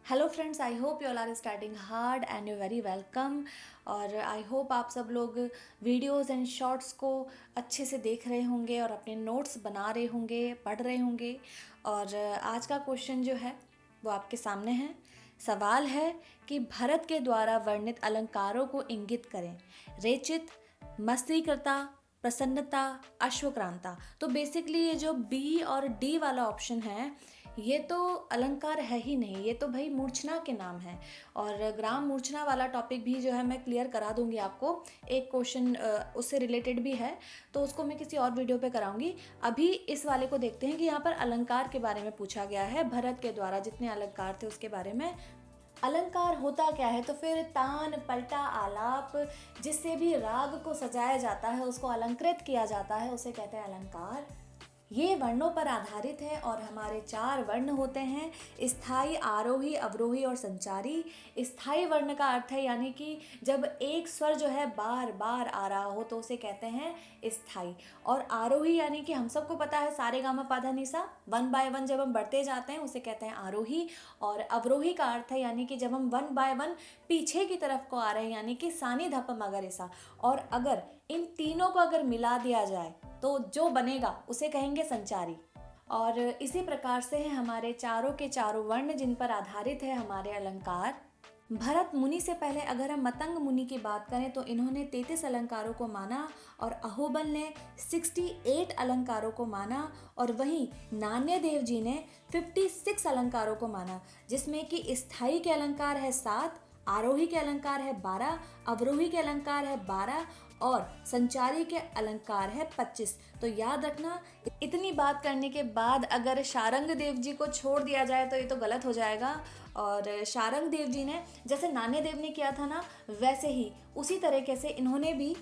Hello friends, I hope you all are starting hard and you very welcome. और I hope आप सब लोग videos and shorts को अच्छे से देख रहे होंगे और अपने नोट्स बना रहे होंगे, पढ़ रहे होंगे। और आज का क्वेश्चन जो है वो आपके सामने है। सवाल है कि भरत के द्वारा वर्णित अलंकारों को इंगित करें। रेचित, मस्तीकृता, प्रसन्नता, अश्वक्रांता। तो बेसिकली ये जो बी और डी वाला ऑप्शन है ये तो अलंकार है ही नहीं, ये तो भाई मूर्छना के नाम है। और ग्राम मूर्छना वाला टॉपिक भी जो है मैं क्लियर करा दूंगी आपको। एक क्वेश्चन उससे रिलेटेड भी है तो उसको मैं किसी और वीडियो पे कराऊंगी। अभी इस वाले को देखते हैं कि यहाँ पर अलंकार के बारे में पूछा गया है। भरत के द्वारा जितने अलंकार थे उसके बारे में। अलंकार होता क्या है? तो फिर तान, पलटा, आलाप, जिससे भी राग को सजाया जाता है, उसको अलंकृत किया जाता है, उसे कहते हैं अलंकार। ये वर्णों पर आधारित है और हमारे 4 वर्ण होते हैं: स्थाई, आरोही, अवरोही और संचारी। स्थाई वर्ण का अर्थ है यानी कि जब एक स्वर जो है बार बार आ रहा हो तो उसे कहते हैं स्थाई। और आरोही यानी कि हम सबको पता है सारे गामा पाधा निसा, 1 बाय 1 जब हम बढ़ते जाते हैं उसे कहते हैं आरोही। और अवरोही का अर्थ है यानी कि जब हम 1 बाय 1 पीछे की तरफ को आ रहे हैं, यानी कि सानी धप मगरेसा। और अगर इन तीनों को अगर मिला दिया जाए तो जो बनेगा उसे कहेंगे संचारी। और इसी प्रकार से है हमारे चारों के चारों वर्ण जिन पर आधारित है हमारे अलंकार। भरत मुनि से पहले अगर हम मतंग मुनि की बात करें तो इन्होंने 33 अलंकारों को माना और अहोबल ने 68 अलंकारों को माना। और वहीं नान्यदेव जी ने 56 अलंकारों को माना, जिसमें कि स्थाई के अलंकार है 7, आरोही के अलंकार है 12, अवरोही के अलंकार है 12 और संचारी के अलंकार है 25। तो याद रखना, इतनी बात करने के बाद अगर शारंग देव जी को छोड़ दिया जाए तो ये तो गलत हो जाएगा। और शारंग देव जी ने जैसे नान्यदेव ने किया था ना, वैसे ही उसी तरीके से इन्होंने भी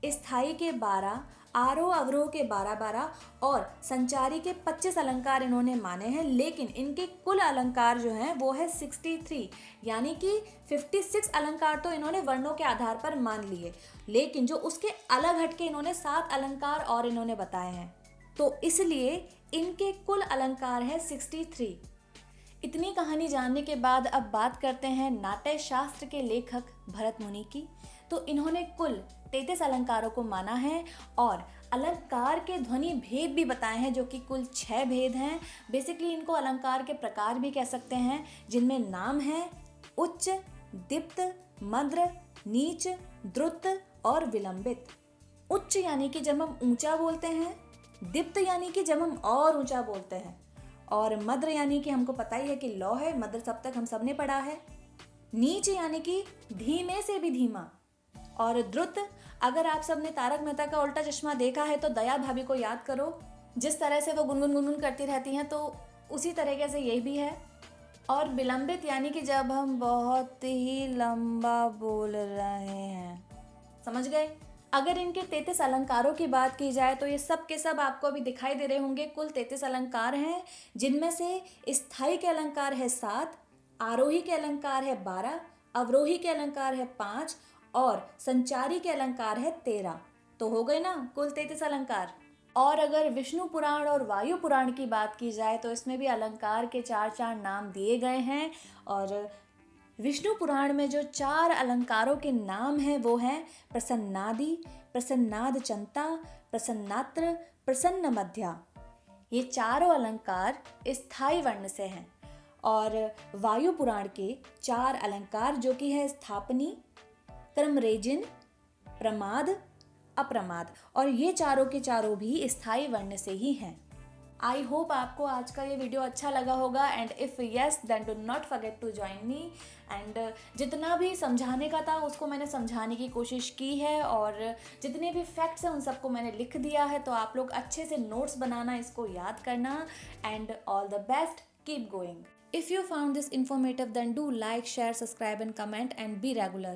स्थाई के 12, आरोह अवरोह के 12 और संचारी के 25 अलंकार इन्होंने माने हैं। लेकिन इनके कुल अलंकार जो हैं वो है 63, यानी कि 56 अलंकार तो इन्होंने वर्णों के आधार पर मान लिए, लेकिन जो उसके अलग हटके इन्होंने 7 अलंकार और इन्होंने बताए हैं, तो इसलिए इनके कुल अलंकार है 63। इतनी कहानी जानने के बाद अब बात करते हैं नाट्य शास्त्र के लेखक भरत मुनि की। तो इन्होंने कुल 33 अलंकारों को माना है और अलंकार के ध्वनि भेद भी बताए हैं, जो कि कुल 6 भेद हैं। बेसिकली इनको अलंकार के प्रकार भी कह सकते हैं, जिनमें नाम है उच्च, दीप्त, मद्र, नीच, द्रुत और विलंबित। उच्च यानी कि जब हम ऊंचा बोलते हैं, दीप्त यानी कि जब हम और ऊंचा बोलते हैं, और मद्र यानी कि हमको पता ही है कि लौ है, मद्र सब तक हम सबने पढ़ा है। नीच यानी कि धीमे से भी धीमा। और द्रुत, अगर आप सबने तारक मेहता का उल्टा चश्मा देखा है तो दया भाभी को याद करो, जिस तरह से वो गुनगुन गुनगुन करती रहती हैं, तो उसी तरीके से ये भी है। और विलंबित यानी कि जब हम बहुत ही लंबा बोल रहे हैं। समझ गए? अगर इनके 33 अलंकारों की बात की जाए तो ये सब के सब आपको अभी दिखाई दे रहे होंगे। कुल 33 अलंकार हैं, जिनमें से स्थाई के अलंकार है 7, आरोही के अलंकार है 12, अवरोही के अलंकार है 5 और संचारी के अलंकार है 13। तो हो गए ना कुल 33 अलंकार। और अगर विष्णु पुराण और वायु पुराण की बात की जाए तो इसमें भी अलंकार के 4 नाम दिए गए हैं। और विष्णु पुराण में जो 4 अलंकारों के नाम हैं वो हैं प्रसन्नादि, प्रसन्नाद चंता, प्रसन्नात्र, प्रसन्न मध्या। ये चारों अलंकार स्थाई वर्ण से हैं। और वायु पुराण के 4 अलंकार जो कि है स्थापनी, क्रमरेजिन, प्रमाद, अप्रमाद, और ये चारों के चारों भी स्थाई वर्ण से ही हैं। आई होप आपको आज का ये वीडियो अच्छा लगा होगा। And if yes then do not forget to join me. And जितना भी समझाने का था उसको मैंने समझाने की कोशिश की है, और जितने भी फैक्ट्स हैं उन सबको मैंने लिख दिया है। तो आप लोग अच्छे से नोट्स बनाना, इसको याद करना। And all the best, keep going. If you found this informative then do like, share, subscribe and comment and be regular.